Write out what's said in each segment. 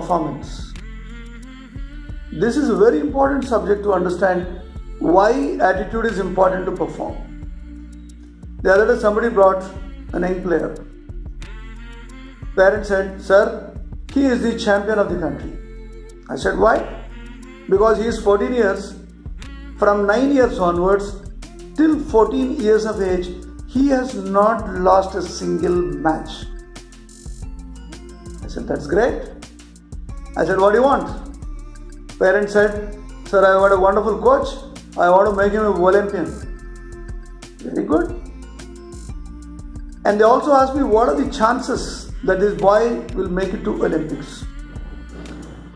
performance. This is a very important subject to understand why attitude is important to perform. The other day somebody brought an young player. Parents said, "Sir, he is the champion of the country." I said, "Why?" "Because he is 14 years. From 9 years onwards till 14 years of age, he has not lost a single match." I said, "That's great." I said, "What do you want?" Parents said, "Sir, I want a wonderful coach. I want to make him an Olympian." Very good. And they also asked me, what are the chances that this boy will make it to Olympics?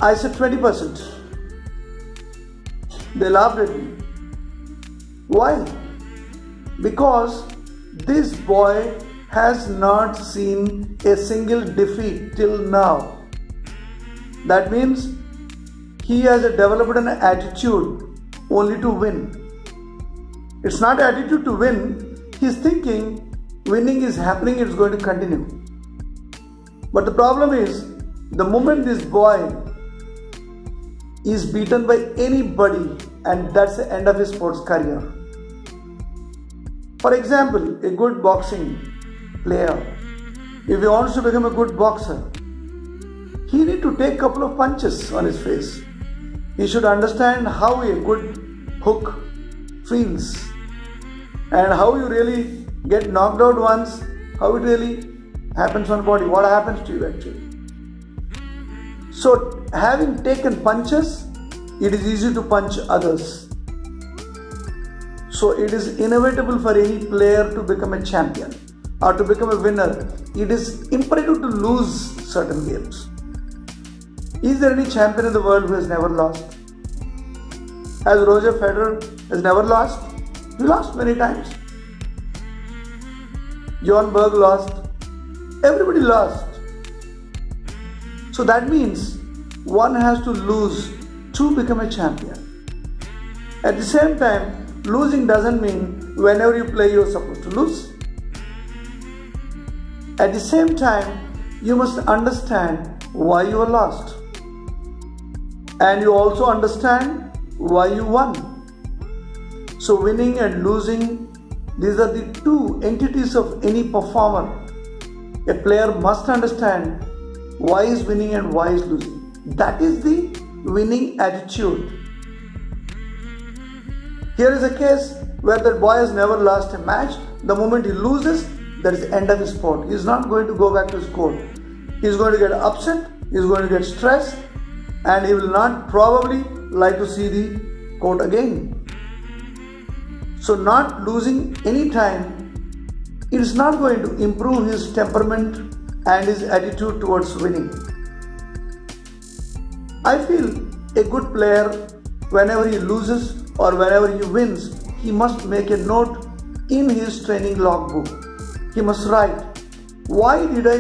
I said 20%. They laughed at me. Why? Because this boy has not seen a single defeat till now. That means he has developed an attitude only to win. It's not attitude to win. He's thinking winning is happening, it's going to continue. But the problem is, the moment this boy is beaten by anybody, and that's the end of his sports career. For example, a good boxing player, if he wants to become a good boxer, he needs to take a couple of punches on his face. He should understand how a good hook feels and how you really get knocked out once, how it really happens on body, what happens to you actually. So having taken punches, it is easy to punch others. So it is inevitable for any player to become a champion or to become a winner. It is imperative to lose certain games. Is there any champion in the world who has never lost? Has Roger Federer has never lost? He lost many times. John Berg lost. Everybody lost. So that means one has to lose to become a champion. At the same time, losing doesn't mean whenever you play you are supposed to lose. At the same time, you must understand why you are lost. And you also understand why you won. So winning and losing, these are the two entities of any performer. A player must understand why is winning and why is losing. That is the winning attitude. Here is a case where that boy has never lost a match. The moment he loses, that is the end of his sport. He is not going to go back to his court. He is going to get upset, he is going to get stressed, and he will not probably like to see the court again. So not losing any time, it is not going to improve his temperament and his attitude towards winning. I feel a good player, whenever he loses or whenever he wins, he must make a note in his training logbook. He must write, why did I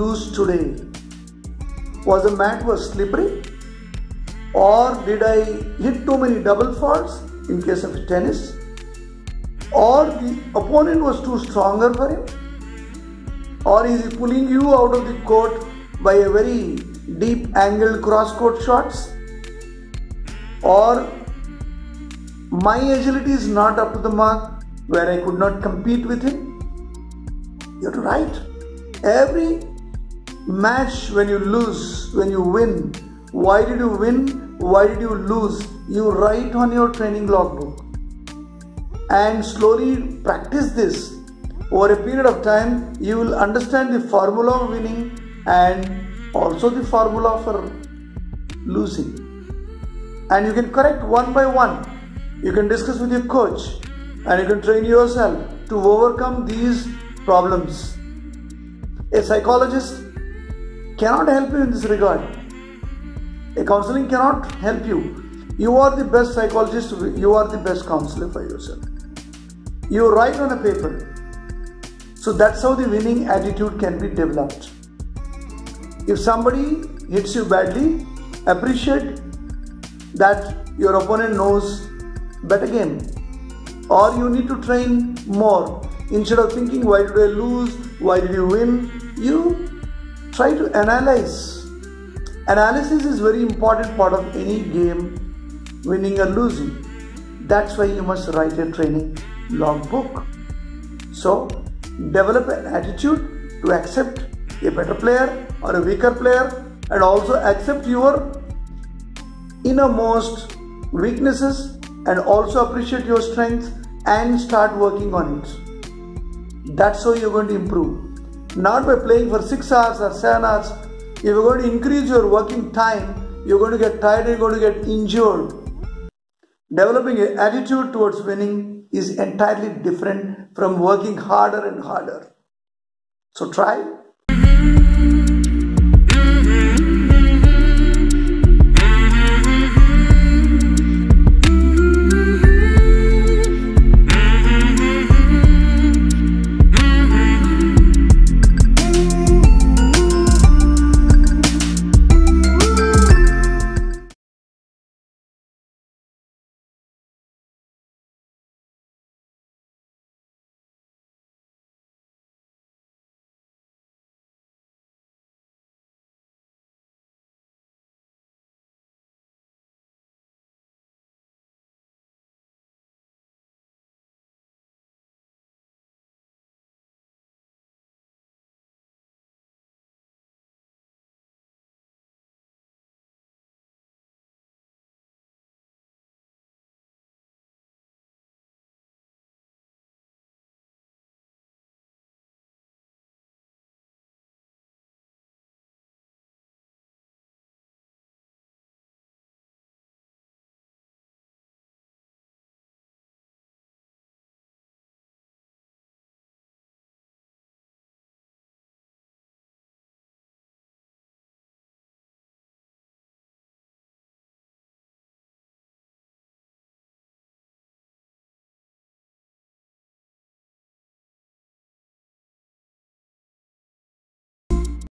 lose today? Was the mat slippery? Or did I hit too many double faults in case of tennis? Or the opponent was too stronger for him? Or is he pulling you out of the court by a very deep angled cross-court shots? Or my agility is not up to the mark where I could not compete with him? You have to write. Every match when you lose, when you win, why did you win? Why did you lose? You write on your training logbook. And slowly practice this. Over a period of time, you will understand the formula of winning and also the formula for losing. And you can correct one by one. You can discuss with your coach and you can train yourself to overcome these problems. A psychologist cannot help you in this regard. A counseling cannot help you. You are the best psychologist, you are the best counselor for yourself. You write on a paper. So that's how the winning attitude can be developed. If somebody hits you badly, appreciate that your opponent knows better game. Or you need to train more. Instead of thinking, why did I lose? Why did you win? You try to analyze Analysis is very important part of any game, winning or losing. That's why you must write a training logbook. So, develop an attitude to accept a better player or a weaker player, and also accept your innermost weaknesses and also appreciate your strengths and start working on it. That's how you're going to improve. Not by playing for 6 hours or 7 hours. If you're going to increase your working time, you're going to get tired, you're going to get injured. Developing an attitude towards winning is entirely different from working harder and harder. So try.